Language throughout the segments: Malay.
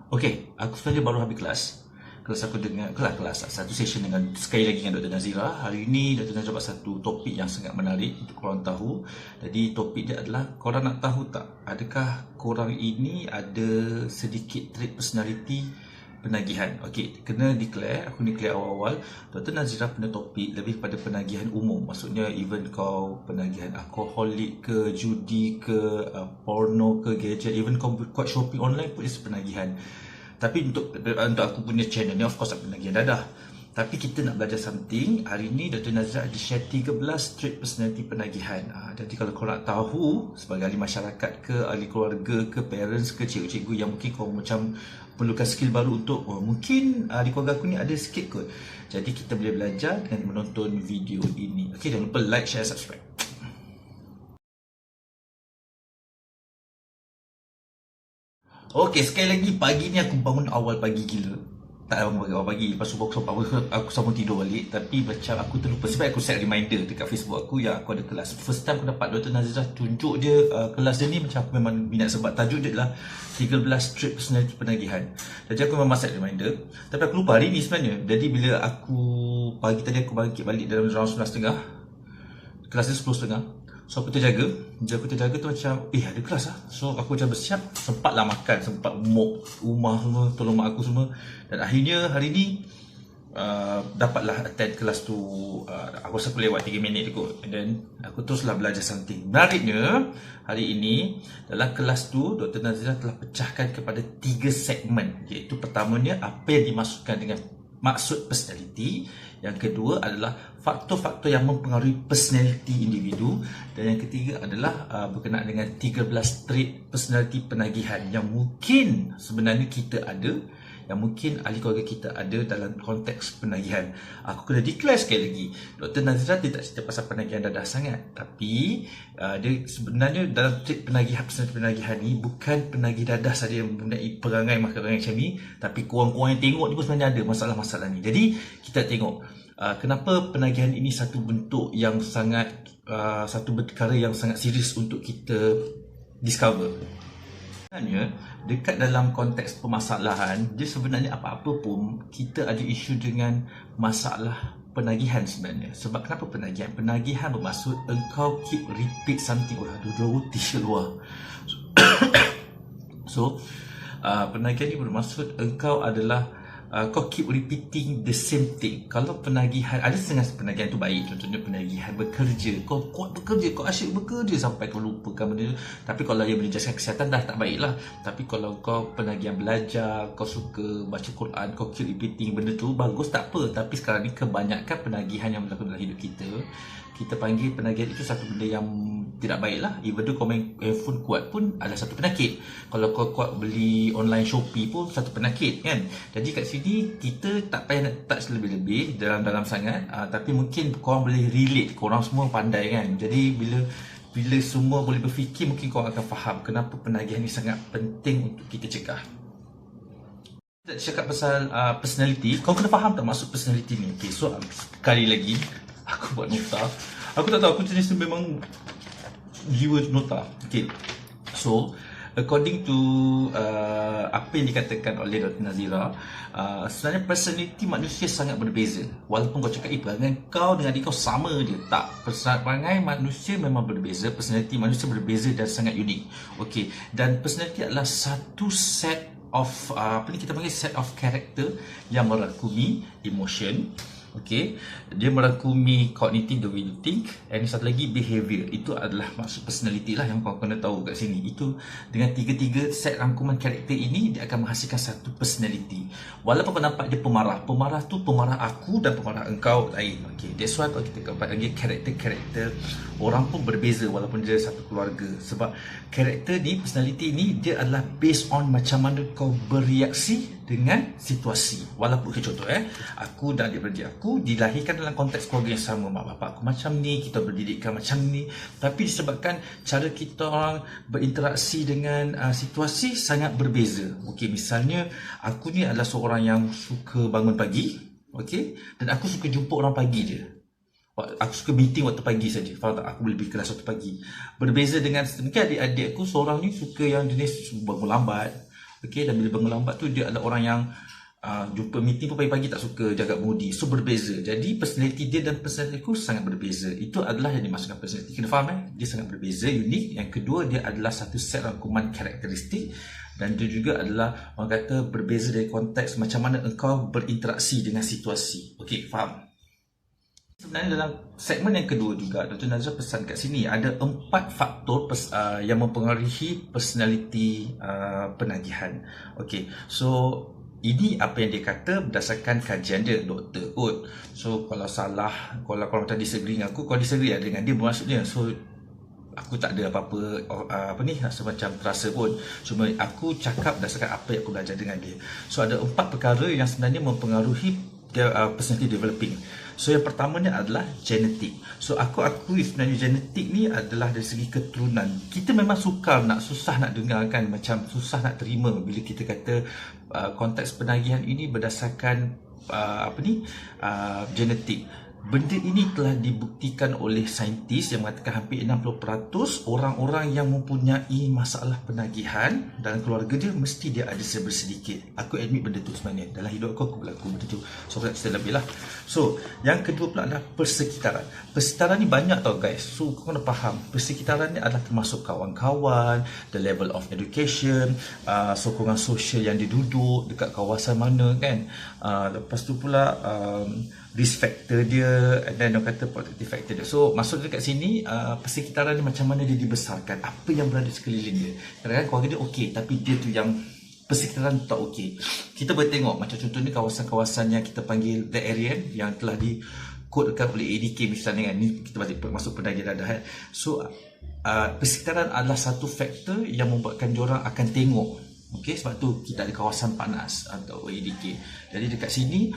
Okey, aku sebenarnya baru habis kelas. Kelas aku dengan kelas satu session dengan sekali lagi dengan Dr. Nazira. Hari ini Dr. Nazira buat satu topik yang sangat menarik untuk korang tahu. Jadi topik dia adalah, korang nak tahu tak, adakah korang ini ada sedikit trait personality penagihan? Okey, kena declare, aku declare awal-awal. Dr. Nazira punya topik lebih pada penagihan umum. Maksudnya even kau penagihan alkoholik ke, judi ke, porno ke, gadget, even kau buat shopping online pun is penagihan. Tapi untuk aku punya channel ni, of course aku penagihan dadah. Tapi kita nak belajar something. Hari ni Dr. Nazira ada share 13 trait personality penagihan. Jadi kalau kau nak tahu sebagai ahli masyarakat ke, ahli keluarga ke, parents ke, cikgu-cikgu yang mungkin kau macam perlukan skill baru untuk, mungkin di keluarga aku ni ada sikit kot. Jadi kita boleh belajar dengan menonton video ini. Okey, jangan lupa like, share, subscribe. Okey, sekali lagi pagi ni aku bangun awal pagi gila. Tak bangun awal pagi, lepas subuh aku sambung tidur balik. Tapi macam aku terlupa, sebab aku set reminder dekat Facebook aku yang aku ada kelas. First time aku dapat Dr. Nazira tunjuk dia kelas dia ni, macam aku memang minat sebab tajuk dia adalah 13 trait personality penagihan. Jadi aku memang set reminder. Tapi aku lupa hari ni sebenarnya. Jadi bila aku pagi tadi aku bangkit balik dalam round 11.30, kelas dia 10.30. So aku terjaga. Bila aku terjaga tu macam, ada kelas lah. So aku macam bersiap. Sempatlah makan, sempat mop rumah semua, tolong mak aku semua. Dan akhirnya hari ni dapatlah attend kelas tu. Aku rasa aku lewat 3 minit kot. And then aku teruslah belajar something. Menariknya, hari ini dalam kelas tu Dr. Nazira telah pecahkan kepada 3 segmen. Iaitu pertamanya, apa yang dimasukkan dengan maksud personality. Yang kedua adalah faktor-faktor yang mempengaruhi personality individu. Dan yang ketiga adalah berkenaan dengan 13 trait personality penagihan yang mungkin sebenarnya kita ada, yang mungkin ahli keluarga kita ada dalam konteks penagihan. Aku kena declare sekali lagi, Dr. Nazira tidak cerita pasal penagihan dadah sangat. Tapi dia sebenarnya dalam trait penagihan, personality penagihan ni bukan penagih dadah saja yang mempunyai perangai macam ni. Tapi korang-korang yang tengok ni pun sebenarnya ada masalah-masalah ni. Jadi kita tengok kenapa penagihan ini satu bentuk yang sangat satu perkara yang sangat serius untuk kita discover. Sebenarnya dekat dalam konteks permasalahan, dia sebenarnya apa-apa pun kita ada isu dengan masalah penagihan sebenarnya. Sebab kenapa penagihan? Penagihan bermaksud engkau keep repeat something. Ada roti keluar. So penagihan ini bermaksud engkau adalah kau keep repeating the same thing. Kalau penagihan, ada setengah penagihan tu baik. Contohnya penagihan bekerja. Kau kuat bekerja, kau asyik bekerja sampai kau lupakan benda tu. Tapi kalau ia menjejaskan kesihatan, dah tak baik lah. Tapi kalau kau penagihan belajar, kau suka baca Quran, kau keep repeating benda tu, bagus, tak apa. Tapi sekarang ni kebanyakan penagihan yang berlaku dalam hidup kita panggil penagihan itu satu benda yang tidak baik lah. Even though kau main handphone kuat pun ada satu penyakit. Kalau kau kuat beli online Shopee pun satu penyakit kan. Jadi kat sini kita tak payah nak touch lebih-lebih dalam sangat, tapi mungkin korang boleh relate. Korang semua pandai kan. Jadi bila semua boleh berfikir, mungkin korang akan faham kenapa penagihan ni sangat penting untuk kita cegah. Kita cakap pasal personality, kau kena faham tak maksud personality ni. Okay, so sekali lagi aku buat nota. Aku tak tahu, aku jenis tu memang jiwa nota. Okay, so according to apa yang dikatakan oleh Dr. Nazira, sebenarnya personality manusia sangat berbeza. Walaupun kau cakap perangai kau dengan adik kau sama je, tak. Perangai manusia memang berbeza. Personality manusia berbeza dan sangat unik. Okay, dan personality adalah satu set of kita panggil set of character yang merangkumi emotion. Okay, dia merangkumi cognitive, the way you think, and satu lagi behavior. Itu adalah maksud personality lah yang kau kena tahu kat sini. Itu dengan tiga-tiga set rangkuman karakter ini, dia akan menghasilkan satu personality. Walaupun kau nampak dia pemarah tu pemarah aku dan pemarah engkau lain. Okay, that's why kalau kita panggil karakter orang pun berbeza walaupun dia satu keluarga. Sebab karakter ni, personality ni, dia adalah based on macam mana kau bereaksi dengan situasi. Walaupun contoh aku dan adik-beradik aku dilahirkan dalam konteks keluarga yang sama, mak bapak aku macam ni, kita berdidikkan macam ni, tapi disebabkan cara kita orang berinteraksi dengan situasi sangat berbeza. Okey, misalnya aku ni adalah seorang yang suka bangun pagi, okey, dan aku suka jumpa orang pagi je. Aku suka meeting waktu pagi saja. Faham tak? Aku boleh pergi kelas waktu pagi. Berbeza dengan mungkin adik-adik aku, seorang ni suka yang jenis bangun lambat, Okey, dan bila bangun lambat tu dia adalah orang yang jumpa meeting pun pagi-pagi tak suka, jaga moody. So berbeza. Jadi personality dia dan personality aku sangat berbeza. Itu adalah yang dimaksudkan personality. Kena faham Dia sangat berbeza, unik. Yang kedua, dia adalah satu set rangkuman karakteristik. Dan dia juga adalah, orang kata, berbeza dari konteks macam mana engkau berinteraksi dengan situasi. Okey, faham? Sebenarnya dalam segmen yang kedua juga, Dr. Nazira pesan kat sini ada 4 faktor yang mempengaruhi personality penagihan. Okey, so ini apa yang dia kata berdasarkan kajian dia, doktor kot. So kalau salah, kalau korang tak disagree dengan aku, kalau disagree dengan dia bermaksudnya, so aku tak ada apa-apa semacam terasa pun. Cuma aku cakap berdasarkan apa yang aku belajar dengan dia. So ada 4 perkara yang sebenarnya mempengaruhi personality developing. So yang pertamanya adalah genetik. So aku akui sebenarnya genetik ni adalah dari segi keturunan. Kita memang susah nak dengar kan, macam susah nak terima bila kita kata konteks penagihan ini berdasarkan genetik. Benda ini telah dibuktikan oleh saintis yang mengatakan hampir 60% orang-orang yang mempunyai masalah penagihan dalam keluarga dia, mesti dia ada sedikit. Aku admit benda tu sebenarnya. Dalam hidup aku berlaku benda tu. So, aku tak cerita lebih lah. So, yang kedua pula adalah persekitaran. Persekitaran ni banyak tau guys. So, kau kena faham. Persekitaran ni adalah termasuk kawan-kawan, the level of education, sokongan sosial yang dia duduk, dekat kawasan mana kan. Lepas tu pula risk factor dia, dan orang kata protective factor dia. So maksud dekat sini persekitaran dia macam mana dia dibesarkan, apa yang berada sekeliling dia. Kadang-kadang keluarga dia okey, tapi dia tu yang persekitaran tak okey. Kita boleh tengok macam contohnya kawasan-kawasan yang kita panggil the area yang telah dikodekan oleh ADK misalnya kan. Ni kita balik masuk penagihan dadah. So persekitaran adalah satu faktor yang membuatkan diorang akan tengok. Okey, sebab tu kita ada kawasan panas atau ADK. Jadi dekat sini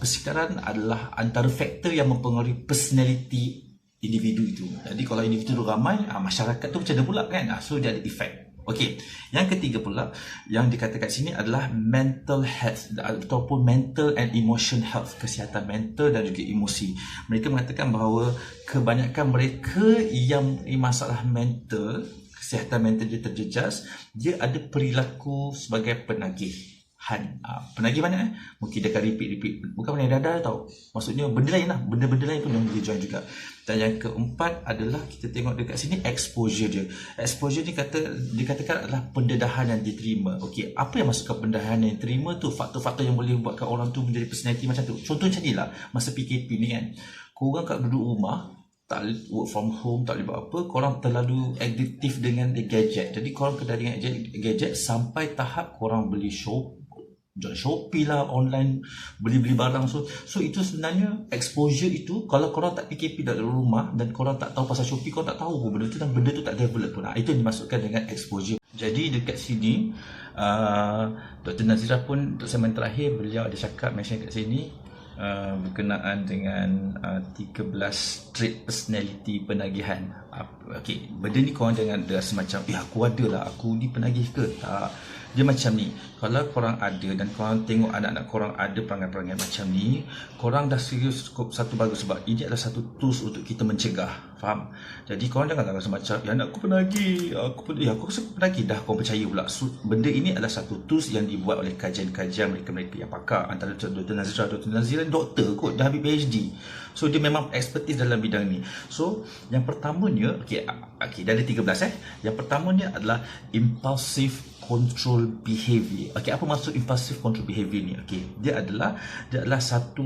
persekitaran adalah antara faktor yang mempengaruhi personality individu itu. Jadi kalau individu ramai, masyarakat tu macam mana pula kan? So dia ada efek. Okey, yang ketiga pula yang dikatakan sini adalah mental health ataupun mental and emotion health, kesihatan mental dan juga emosi. Mereka mengatakan bahawa kebanyakan mereka yang masalah mental, kesihatan mental dia terjejas, dia ada perilaku sebagai penagihan. Penagih banyak mungkin dia akan repeat. Bukan benda dadah tau. Maksudnya benda lain lah. Benda-benda lain pun yang boleh join juga. Dan yang keempat adalah kita tengok dekat sini exposure dia. Exposure ni dikatakan adalah pendedahan yang diterima. Okey, apa yang masukkan pendedahan yang diterima tu? Faktor-faktor yang boleh buatkan orang tu menjadi personality macam tu. Contoh macam ni lah. Masa PKP ni kan, korang kat duduk rumah, tak work from home, tak boleh buat apa, korang terlalu addiktif dengan gadget. Jadi korang kena dengan gadget sampai tahap korang beli Shopee lah, online, beli-beli barang. So itu sebenarnya exposure itu. Kalau korang tak PKP dalam rumah dan korang tak tahu pasal Shopee, korang tak tahu benda tu dan benda tu tak develop pun. Itu yang dimasukkan dengan exposure. Jadi dekat sini Dr. Nazira pun untuk segmen terakhir, beliau ada cakap, mention kat sini berkenaan dengan 13 trait personality penagihan. Okey, benda ni korang jangan ada semacam aku ada lah, aku ni penagih ke? Tak. Dia macam ni. Kalau korang ada dan korang tengok anak-anak korang ada perangai-perangai macam ni, korang dah serius satu bagus, sebab ini adalah satu tools untuk kita mencegah. Faham? Jadi korang jangan rasa macam anak aku penagih, aku rasa penagih, dah korang percaya pula. So, benda ini adalah satu tools yang dibuat oleh kajian-kajian mereka-mereka yang pakar. Antara Dr. Nazira doktor kot, dah habis PhD. So dia memang expertise dalam bidang ni. So yang pertamanya, okey dah ada 13 Yang pertamanya adalah impulsive control behavior. Okey, apa maksud impulsive control behavior ni? Okey, dia adalah satu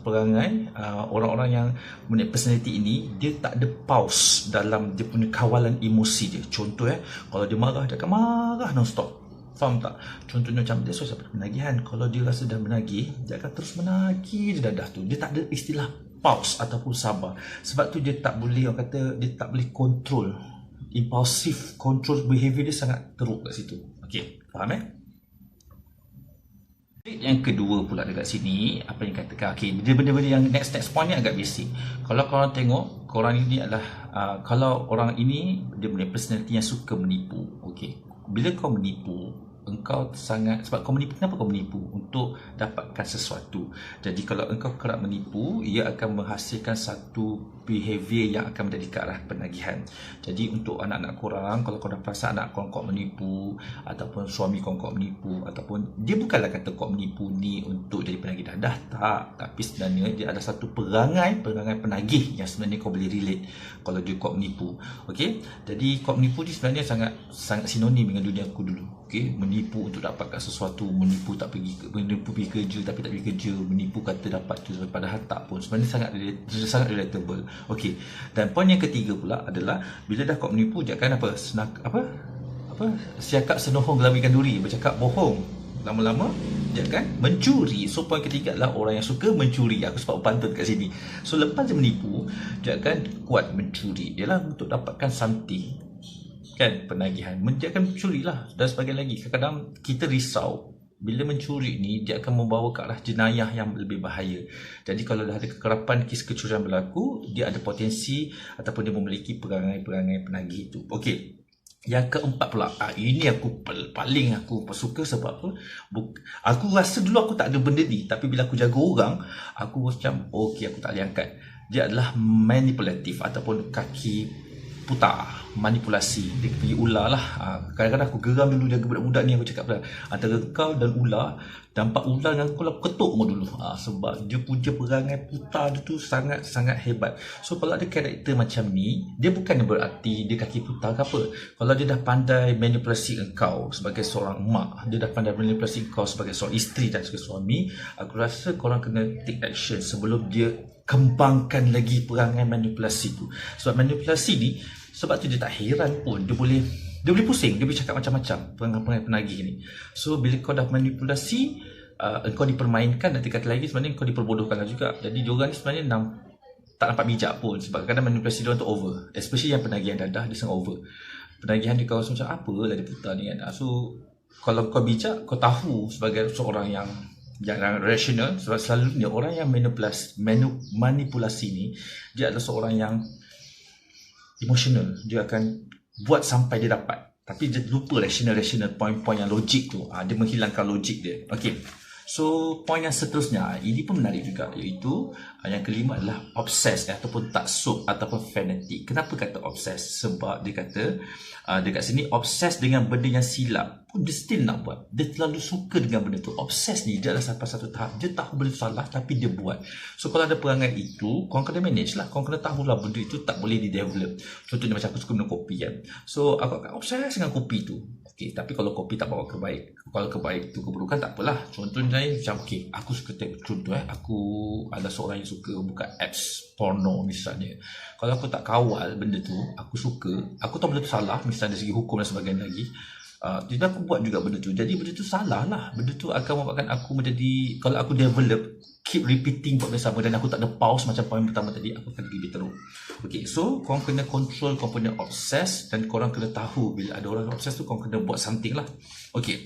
perangai orang-orang yang mempunyai personality ini, dia tak ada pause dalam dia punya kawalan emosi dia. Contoh kalau dia marah, dia akan marah non-stop. Faham tak? Contohnya macam dia suatu penagihan. Kalau dia rasa dah menagih, dia akan terus menagih di dadah tu. Dia tak ada istilah pause ataupun sabar. Sebab tu dia tak boleh, orang kata, dia tak boleh control. Impulsive control behavior dia sangat teruk kat situ. Okey, faham Yang kedua pula dekat sini, apa yang katakan, okey, dia benda-benda yang next point ni agak basic. Kalau korang tengok, korang ini adalah kalau orang ini dia punya personality yang suka menipu. Okey, bila kau menipu, engkau sangat, sebab kau menipu. Kenapa kau menipu? Untuk dapatkan sesuatu. Jadi kalau engkau kerap menipu, ia akan menghasilkan satu behavior yang akan menjadi ke arah penagihan. Jadi untuk anak-anak korang, kalau kau dah perasan anak kau menipu, ataupun suami kau menipu, ataupun dia bukanlah kata kau menipu ni untuk jadi penagih dadah, tak. Tapi sebenarnya dia ada satu perangai penagih yang sebenarnya kau boleh relate kalau dia kau menipu. Okey, jadi kau menipu ni sebenarnya sangat sinonim dengan dunia aku dulu. Okey, menipu untuk dapatkan sesuatu, menipu pergi kerja tapi tak pergi kerja, menipu kata dapat tu padahal tak pun. Sebenarnya sangat relatable. Okey, dan poin yang ketiga pula adalah bila dah kau menipu, jangan siakap senohong gelamikan duri, bercakap bohong, lama-lama dia akan mencuri. So poin ketiga adalah orang yang suka mencuri. Aku sebab pantun kat sini. So lepas dia menipu, dia akan kuat mencuri. Dia lah untuk dapatkan something, kan, penagihan. Dia akan mencuri lah dan sebagainya lagi. Kadang-kadang kita risau bila mencuri ni dia akan membawa ke arah jenayah yang lebih bahaya. Jadi kalau dah ada kekerapan kes kecurian berlaku, dia ada potensi ataupun dia memiliki perangai-perangai penagih itu. Okey, yang keempat pula, ini aku paling aku suka. Sebab apa? Aku rasa dulu aku tak ada benda ni, tapi bila aku jaga orang, aku macam okey, aku tak boleh angkat. Dia adalah manipulatif ataupun kaki putar, manipulasi. Dia pergi ular lah. Kadang-kadang aku geram dulu jaga budak-budak ni. Aku cakap lah, antara kau dan ular, nampak ular dengan kau lah, ketuk kau dulu. Sebab dia punya perangai putar dia tu sangat-sangat hebat. So kalau ada karakter macam ni, dia bukannya berarti dia kaki putar ke apa. Kalau dia dah pandai manipulasi engkau sebagai seorang mak, dia dah pandai manipulasi engkau sebagai seorang isteri dan sebagai suami, aku rasa korang kena take action sebelum dia kembangkan lagi perangai manipulasi tu. Sebab manipulasi ni, sebab tu dia tak heran pun dia boleh pusing, dia boleh cakap macam-macam perangai penagih ni. So bila kau dah manipulasi, engkau dipermainkan, dan kata lagi sebenarnya kau diperbodohkan juga. Jadi diorang ni sebenarnya tak nampak bijak pun, sebab kadang manipulasi diorang tu over, especially yang penagihan dadah, dia sangat over. Penagihan dia kau rasa macam apalah dia putar ni kan. So kalau kau bijak, kau tahu sebagai seorang yang rasional, sebab selalunya orang yang manipulasi ni, dia adalah seorang yang emosional. Dia akan buat sampai dia dapat, tapi dia lupa rasional poin-poin yang logik tu. Dia menghilangkan logik dia. Okey, so poin yang seterusnya ini pun menarik juga, iaitu yang kelima adalah obses ataupun taksub ataupun fanatik. Kenapa kata obses? Sebab dia kata dekat sini, obses dengan benda yang silap pun dia still nak buat. Dia terlalu suka dengan benda tu. Obses ni dia adalah sampai satu tahap dia tahu benda tu salah tapi dia buat. So kalau ada perangai itu, korang kena manage lah. Korang kena tahulah benda itu tak boleh di-develop. Contohnya macam aku suka minum kopi kan, so aku akan obses dengan kopi tu. Okay, tapi kalau kopi tak bawa kebaik, kalau kebaik tu keburukan, tak apalah. Contohnya macam okay, aku suka contoh aku adalah seorang yang suka buka apps porno misalnya. Kalau aku tak kawal benda tu, aku suka, aku tahu benda tu salah misalnya dari segi hukum dan sebagainya lagi, jadi aku buat juga benda tu. Jadi benda tu salah lah. Benda tu akan membuatkan aku menjadi, kalau aku develop, keep repeating buat benda sama dan aku tak ada pause macam poin pertama tadi, aku akan lebih teruk. Okay, so korang kena control korang punya obses, dan korang kena tahu bila ada orang obses tu, korang kena buat something lah. Okay.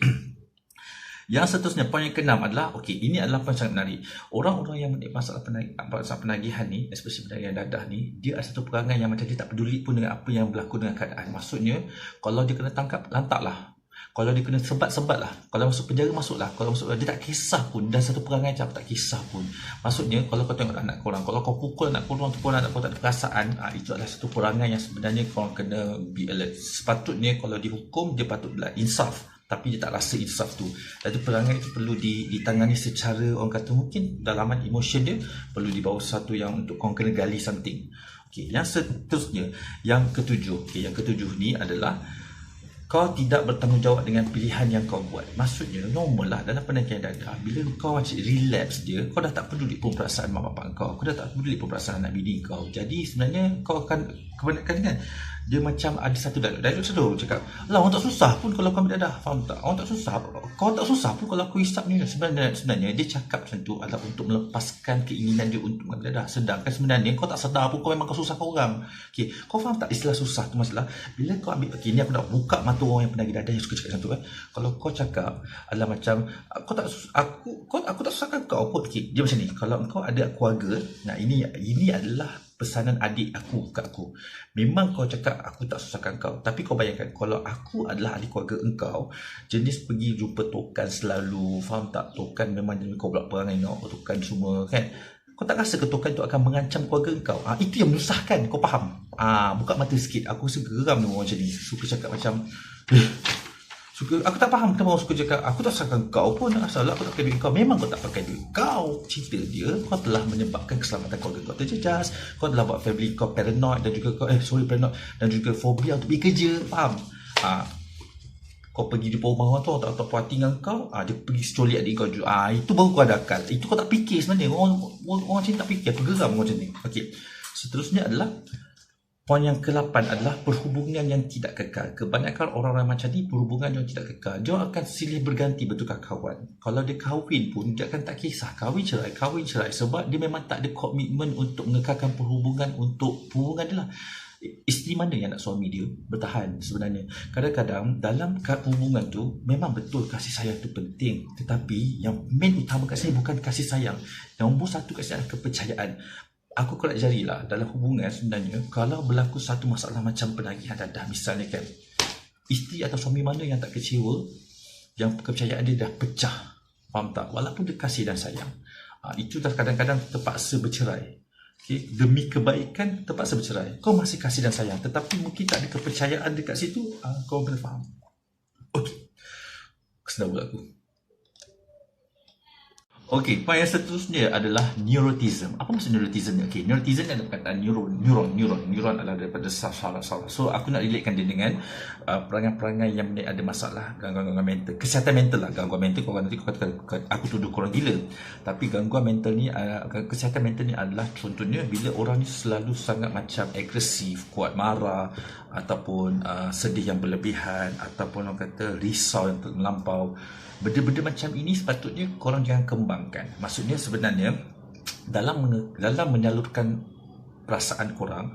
Yang seterusnya, poin yang keenam adalah, okey, ini adalah poin sangat menarik. Orang-orang yang menikmati masalah penagihan ni, especially penagihan dadah ni, dia ada satu perangai yang macam dia tak peduli pun dengan apa yang berlaku dengan keadaan. Maksudnya, kalau dia kena tangkap, lantaklah. Kalau dia kena sebat lah. Kalau masuk penjara, masuklah. Kalau masuk, dia tak kisah pun. Dan satu perangai macam tak kisah pun. Maksudnya, kalau kau tengok anak korang, kalau kau pukul anak korang ataupun anak korang tak ada perasaan, itu adalah satu perangai yang sebenarnya korang kena be alert. Sepatutnya kalau dihukum, dia patutlah insaf. Tapi dia tak rasa insaf tu. Dan perangai itu perlu ditangani secara, orang kata mungkin dalaman emotion dia perlu dibawa sesuatu yang untuk korang kena gali something. Okay, yang seterusnya, yang ketujuh. Okay, yang ketujuh ni adalah kau tidak bertanggungjawab dengan pilihan yang kau buat. Maksudnya, normal lah dalam penagihan dadah. Bila kau macam relapse dia, kau dah tak peduli pun perasaan mak bapak kau. Kau dah tak peduli pun perasaan anak bini kau. Jadi sebenarnya kau akan, kebanyakan kan, dia macam ada satu dialog sedul cakap, lah orang tak susah pun kalau kau ambil dadah. Faham tak? Orang tak susah. Kau tak susah pun kalau aku hisap ni. Sebenarnya dia cakap macam tu adalah untuk melepaskan keinginan dia untuk ambil dadah. Sedangkan sebenarnya kau tak sedar pun kau memang kau susahkan orang. Okay, kau faham tak istilah susah tu masalah? Bila kau ambil, okay, ni aku nak buka mata orang yang penagih dadah yang suka cakap macam tu kan. Kalau kau cakap adalah macam aku tak susahkan kau pun. Okay, dia macam ni. Kalau kau ada keluarga, nah ini adalah pesanan adik aku kat aku. Memang kau cakap aku tak susahkan kau, tapi kau bayangkan kalau aku adalah ahli keluarga engkau, jenis pergi jumpa tokan selalu, faham tak? Tokan memang jenis kau pula perangai tokan semua kan. Kau tak rasa ke tokan tu akan mengancam keluarga engkau? Itu yang menyusahkan, kau faham? Buka mata sikit. Aku rasa geram dengan orang macam ni. Suka cakap macam aku tak faham kenapa orang suka cakap aku tak salahkan kau pun, asal aku tak pakai duit kau. Memang kau tak pakai duit kau, cerita dia kau telah menyebabkan keselamatan keluarga kau terjejas, kau telah buat family kau paranoid dan juga paranoid dan juga fobia untuk pergi kerja, faham? Kau pergi di rumah orang tu, orang tak puas hati dengan kau, dia pergi secoli adik kau juga. Itu baru kau ada akal. Itu kau tak fikir sebenarnya. Orang macam ni tak fikir. Aku geram orang macam ni. Okey. Seterusnya adalah poin yang ke-8 adalah perhubungan yang tidak kekal. Kebanyakan orang-orang macam ni perhubungan yang tidak kekal. Dia akan silih berganti bertukar kawan. Kalau dia kahwin pun dia akan tak kisah. Kahwin cerai. Sebab dia memang tak ada komitmen untuk mengekalkan perhubungan untuk hubungan dia lah. Isteri mana yang nak suami dia bertahan sebenarnya. Kadang-kadang dalam hubungan tu memang betul kasih sayang tu penting. Tetapi yang main utama kat sini bukan kasih sayang. Nombor satu kat sini adalah kepercayaan. Aku korek jarilah dalam hubungan sebenarnya, kalau berlaku satu masalah macam penagihan dadah misalnya kan, isteri atau suami mana yang tak kecewa, yang kepercayaan dia dah pecah, faham tak? Walaupun dia kasih dan sayang, itu dah kadang-kadang terpaksa bercerai. Okay? Demi kebaikan terpaksa bercerai. Kau masih kasih dan sayang, tetapi mungkin tak ada kepercayaan dekat situ. Kau boleh faham. Okey, kesenang pula aku. Okey, poin yang seterusnya adalah neurotism. Apa maksud neurotism ni? Okey, neurotism ni ada perkataan neuron adalah daripada saraf. So aku nak relatekan dia dengan perangai-perangai yang ada masalah, gangguan mental, kesihatan mental lah. Gangguan mental korang nanti kata aku tuduh korang gila. Tapi gangguan mental ni, kesihatan mental ni adalah contohnya bila orang ni selalu sangat macam agresif, kuat marah, ataupun sedih yang berlebihan, ataupun orang kata risau yang melampau. Benda-benda macam ini sepatutnya korang jangan kembangkan. Maksudnya sebenarnya dalam menyalurkan perasaan korang,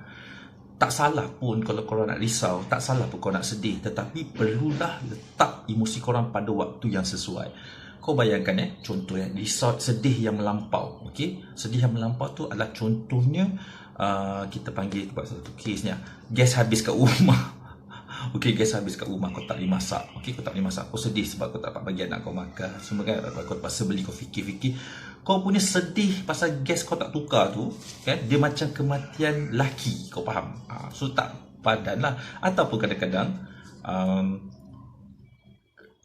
tak salah pun kalau korang nak risau, tak salah pun korang nak sedih, tetapi perlulah letak emosi korang pada waktu yang sesuai. Kau bayangkan contohnya risau, sedih yang melampau. Okey, sedih yang melampau tu adalah contohnya kita panggil buat satu kesnya, gas habis kat rumah. Okey, gas habis kat rumah, kau tak boleh masak. Okey, kau tak boleh masak. Kau sedih sebab kau tak dapat bagi anak kau makan. Semua kan kau terpaksa beli, kau fikir-fikir. Kau punya sedih pasal gas kau tak tukar tu, kan? Dia macam kematian laki, kau faham? So tak padan lah. Ataupun kadang-kadang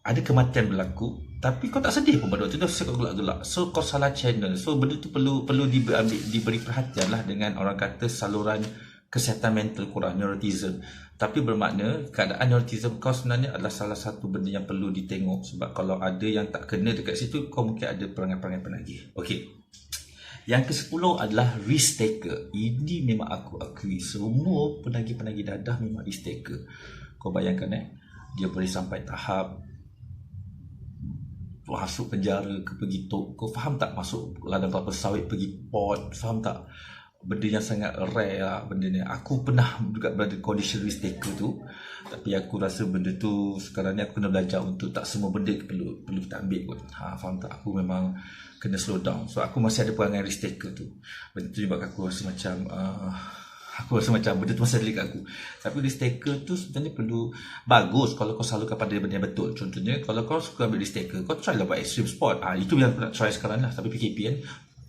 ada kematian berlaku, tapi kau tak sedih pun pada waktu tu, kau gelak-gelak. So kau salah channel. So benda tu perlu diberi perhatian lah dengan orang kata saluran kesihatan mental korang, neurotism. Tapi bermakna keadaan neurotism kau sebenarnya adalah salah satu benda yang perlu ditengok. Sebab kalau ada yang tak kena dekat situ, kau mungkin ada perangai-perangai penagih. Okey. Yang ke-10 adalah risk taker. Ini memang aku akui, semua penagih-penagih dadah memang risk taker. Kau bayangkan dia boleh sampai tahap masuk penjara ke pergi kau faham tak, masuk ladang kelapa sawit pergi port, faham tak? Benda yang sangat rare lah benda ni. Aku pernah juga berada condition risk taker tu, tapi aku rasa benda tu sekarang ni aku kena belajar untuk tak semua benda perlu kita ambil kot. Faham tak? Aku memang kena slow down. So aku masih ada perangai risk taker tu. Benda tu juga aku rasa macam benda tu masih ada dekat aku. Tapi risk taker tu sebenarnya perlu, bagus kalau kau salurkan pada benda yang betul. Contohnya kalau kau suka ambil risk taker, kau try lah buat extreme sport. Itu yang aku nak try sekarang lah. Tapi PKP kan,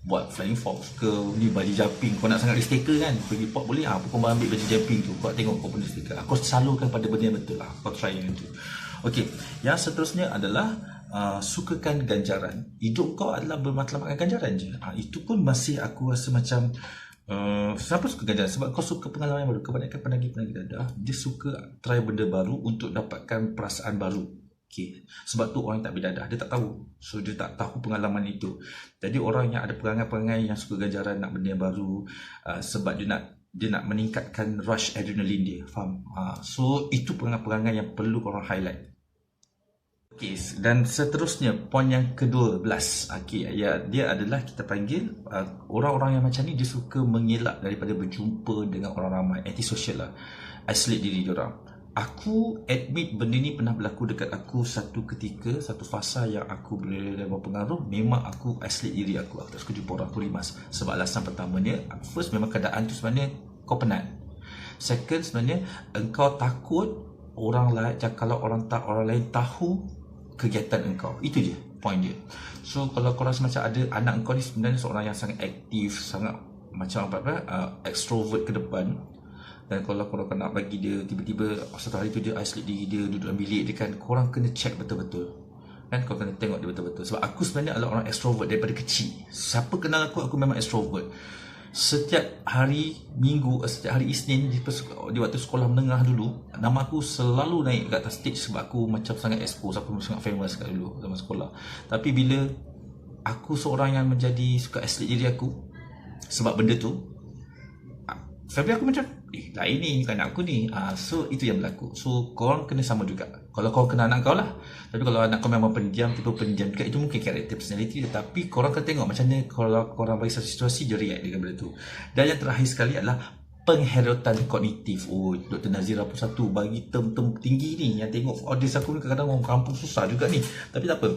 buat flying fox ke ni, bungee jumping. Kau nak sangat risk taker kan, pergi port boleh, kau ambil bungee jumping tu, kau tengok kau pun risk taker. Aku salurkan pada benda yang betul lah. Kau try yang itu. Okey, yang seterusnya adalah sukakan ganjaran. Hidup kau adalah bermatlamatkan ganjaran je. Itu pun masih aku rasa macam siapa suka ganjaran? Sebab kau suka pengalaman baru. Kebanyakan penagih-penagih dadah, dia suka try benda baru untuk dapatkan perasaan baru. Okay. Sebab tu orang tak berdadah, dia tak tahu. So dia tak tahu pengalaman itu. Jadi orang yang ada perangai-perangai yang suka ganjaran, nak benda yang baru, sebab dia nak meningkatkan rush adrenaline dia, faham? So itu perangai-perangai yang perlu korang highlight. Okay, dan seterusnya poin yang ke-12. Okay, dia adalah kita panggil orang-orang yang macam ni, dia suka mengelak daripada berjumpa dengan orang ramai, antisocial lah, isolate diri diorang. Aku admit benda ni pernah berlaku dekat aku satu ketika, satu fasa yang aku boleh berpengaruh. Memang aku isolate diri aku tak suka jumpa orang, aku rimas. Sebab alasan pertamanya, first memang keadaan tu sebenarnya kau penat. Second, sebenarnya engkau takut orang lain, kalau orang lain tahu kegiatan engkau. Itu je point dia. So kalau kau rasa macam ada anak engkau ni sebenarnya seorang yang sangat aktif, sangat macam extrovert ke depan, dan kalau korang nak bagi dia tiba-tiba satu hari tu dia isolate diri dia, duduk dalam bilik dia, kan korang kena check betul-betul, kan korang kena tengok dia betul-betul. Sebab aku sebenarnya adalah orang extrovert daripada kecil. Siapa kenal aku memang extrovert. Setiap hari Minggu, setiap hari Isnin di waktu sekolah menengah dulu, nama aku selalu naik kat atas stage sebab aku macam sangat expose, aku sangat famous kat dulu zaman sekolah. Tapi bila aku seorang yang menjadi suka isolate diri aku sebab benda tu, family aku macam lain ni bukan aku ni. So itu yang berlaku. So korang kena sama juga. Kalau kau kena anak kau lah. Tapi kalau anak kau memang pendiam, tipe pendiam juga, itu mungkin karakter personality dia. Tapi korang kena tengok macam mana kalau korang bagi satu situasi dia react dengan benda tu. Dan yang terakhir sekali adalah pengherutan kognitif. Oh, Dr. Nazira pun satu bagi term-term tinggi ni. Yang tengok audience aku ni kadang-kadang orang kampung susah juga ni. Tapi tak apa,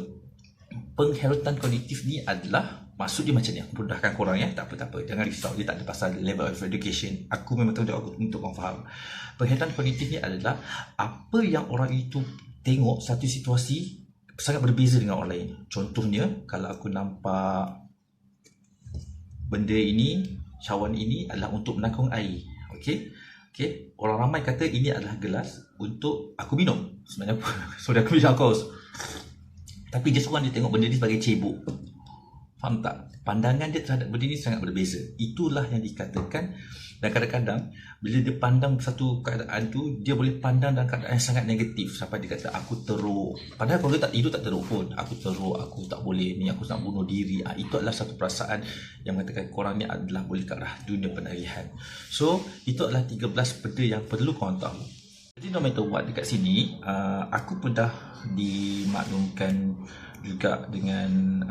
pengherutan kognitif ni adalah maksud dia macam ni. Aku mudahkan korang ya. Tak apa. Jangan risau. Dia tak ada pasal level of education. Aku memang tanggungjawab untuk korang faham. Pengherutan kognitif ni adalah apa yang orang itu tengok satu situasi sangat berbeza dengan orang lain. Contohnya, kalau aku nampak benda ini, cawan ini adalah untuk menangkung air. Okey. Orang ramai kata ini adalah gelas untuk aku minum. Sebenarnya sorry, aku minum kos. Tapi dia seorang dia tengok benda ni sebagai cebok. Faham tak? Pandangan dia terhadap benda ni sangat berbeza. Itulah yang dikatakan. Dan kadang-kadang bila dia pandang satu keadaan tu, dia boleh pandang dalam keadaan yang sangat negatif. Sampai dia kata aku teruk. Padahal kalau itu tak teruk pun. Aku teruk, aku tak boleh ni, aku nak bunuh diri. Itu adalah satu perasaan yang mengatakan korang ni adalah boleh ke arah dunia penagihan. So itu adalah 13 benda yang perlu korang tahu. Jadi no matter what, dekat sini aku pun dah dimaklumkan juga dengan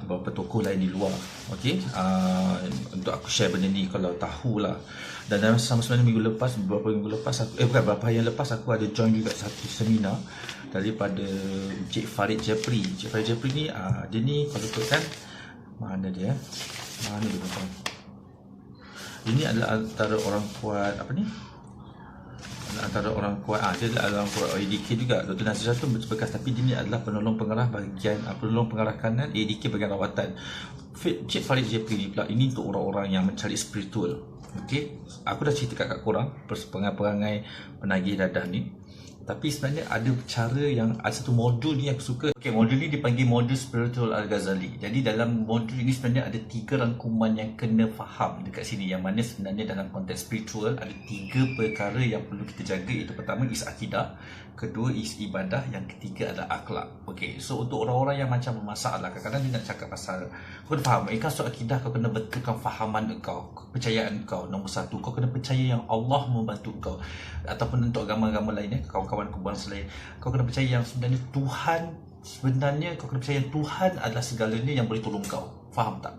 beberapa tokoh lain di luar. Okey, untuk aku share benda ni kalau tahulah. Dan dalam sebenarnya beberapa minggu lepas aku beberapa hari yang lepas aku ada join juga satu seminar daripada Encik Farid Japri. Encik Farid Japri ni dia ni kalau ikutkan mana dia tuan. Ini adalah antara orang kuat antara orang kuat dia adalah orang kuat ADK juga. Dr. Nazira tu bekas, tapi dia ni adalah penolong pengarah bahagian penolong pengarah kanan ADK bahagian rawatan. Cik Farid Japri ni pula, ini untuk orang-orang yang mencari spiritual. Okey, aku dah cerita kat korang perangai penagih dadah ni. Tapi sebenarnya ada cara yang ada satu modul ni aku suka. Okey, modul ni dipanggil modul Spiritual Al-Ghazali. Jadi dalam modul ini sebenarnya ada 3 rangkuman yang kena faham dekat sini. Yang mana sebenarnya dalam konteks spiritual ada 3 perkara yang perlu kita jaga. Itu pertama is akidah, kedua is ibadah, yang ketiga adalah akhlak. Okey, so untuk orang-orang yang macam bermasalah, kadang-kadang dia nak cakap pasal kau kena faham, kan soal akidah kau kena betulkan fahaman kau, kepercayaan kau. Nombor 1, kau kena percaya yang Allah membantu kau. Ataupun untuk agama-agama lainnya, kawan-kawan bangsa lain, kau kena percaya yang sebenarnya kau kena percaya yang Tuhan adalah segalanya yang boleh tolong kau. Faham tak?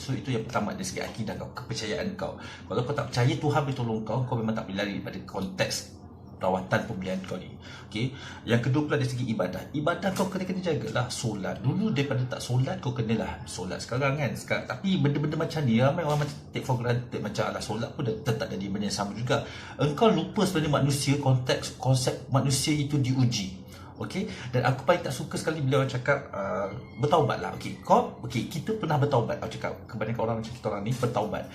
So itu yang pertama dari segi akidah kau, kepercayaan kau. Kalau kau tak percaya Tuhan boleh tolong kau, kau memang tak boleh lari daripada konteks rawatan pembelian kau ni. Okey. Yang kedua pula dari segi ibadah. Ibadah kau kena jagalah. Solat dulu, daripada tak solat kau kenalah solat sekarang kan. Tapi benda-benda macam ni ramai orang macam take for granted, macam alah solat pun tetap jadi benda yang sama juga. Engkau lupa sebenarnya manusia, konsep manusia itu diuji. Okey, dan aku paling tak suka sekali bila orang cakap bertaubatlah. Okey, kita pernah bertaubat. Aku cakap kebanyakan orang macam kita orang ni bertaubat.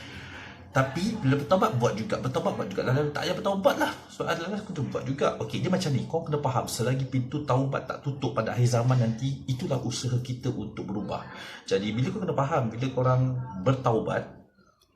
Tapi bila bertaubat buat juga. Lalu tak payah bertaubat lah. Soalan aku tu buat juga. Okey, dia macam ni. Kau kena faham, selagi pintu taubat tak tutup pada akhir zaman nanti, itulah usaha kita untuk berubah. Jadi bila kau kena faham, bila korang bertaubat,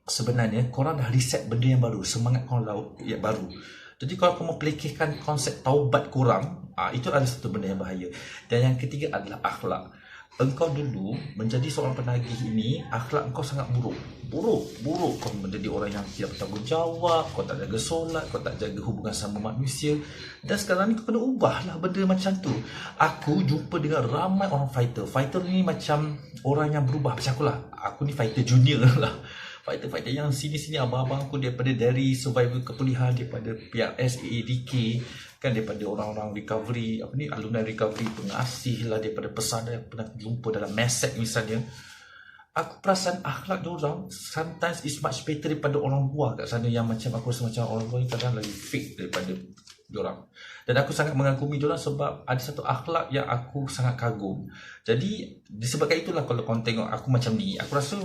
sebenarnya korang dah reset benda yang baru, semangat korang yang baru. Jadi kalau kau mempelekehkan konsep taubat korang, itu adalah satu benda yang bahaya. Dan yang ketiga adalah akhlak. Engkau dulu menjadi seorang penagih ini, akhlak engkau sangat buruk. Kau menjadi orang yang tidak bertanggungjawab, kau tak jaga solat, kau tak jaga hubungan sama manusia. Dan sekarang ni kau kena ubahlah benda macam tu. Aku jumpa dengan ramai orang fighter. Fighter ni macam orang yang berubah macam aku lah. Aku ni fighter junior lah. Fighter yang sini-sini abang-abang aku dari survival kepulihan, daripada PRS, AADK, kan, daripada orang-orang recovery, alumni recovery, pengasih lah, daripada pesan yang pernah jumpa dalam mesej misalnya. Aku perasan akhlak diorang sometimes is much better daripada orang luar kat sana, yang macam aku rasa macam orang luar ni kadang lagi fake daripada diorang. Dan aku sangat mengagumi diorang sebab ada satu akhlak yang aku sangat kagum. Jadi disebabkan itulah kalau kau tengok aku macam ni, aku rasa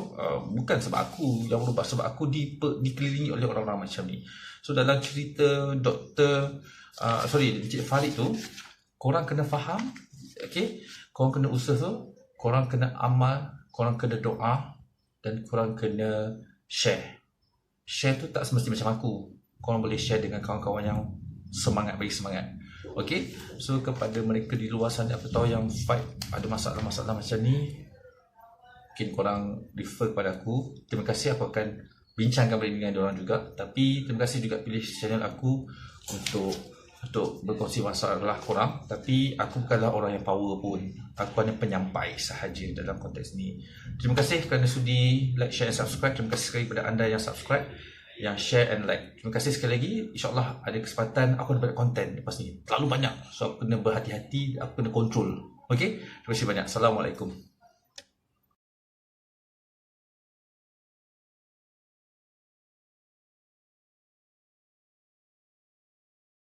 bukan sebab aku yang berubah, sebab aku dikelilingi oleh orang-orang macam ni. So dalam cerita Encik Farid tu, korang kena faham, okay? Korang kena usaha, korang kena amal, korang kena doa, dan korang kena share. Share tu tak semesti macam aku. Korang boleh share dengan kawan-kawan yang bagi semangat. Okay? So kepada mereka di luar sana, aku tahu yang fight ada masalah-masalah macam ni, mungkin korang refer kepada aku. Terima kasih, aku akan bincangkan balik dengan diorang juga. Tapi terima kasih juga pilih channel aku untuk berkongsi masalah korang. Tapi aku bukanlah orang yang power pun, aku hanya penyampai sahaja dalam konteks ni. Terima kasih kerana sudi like, share and subscribe. Terima kasih sekali kepada anda yang subscribe, yang share and like. Terima kasih sekali lagi. InsyaAllah ada kesempatan aku dapat konten lepas ni terlalu banyak, so aku kena berhati-hati, aku kena control. Okay, terima kasih banyak. Assalamualaikum.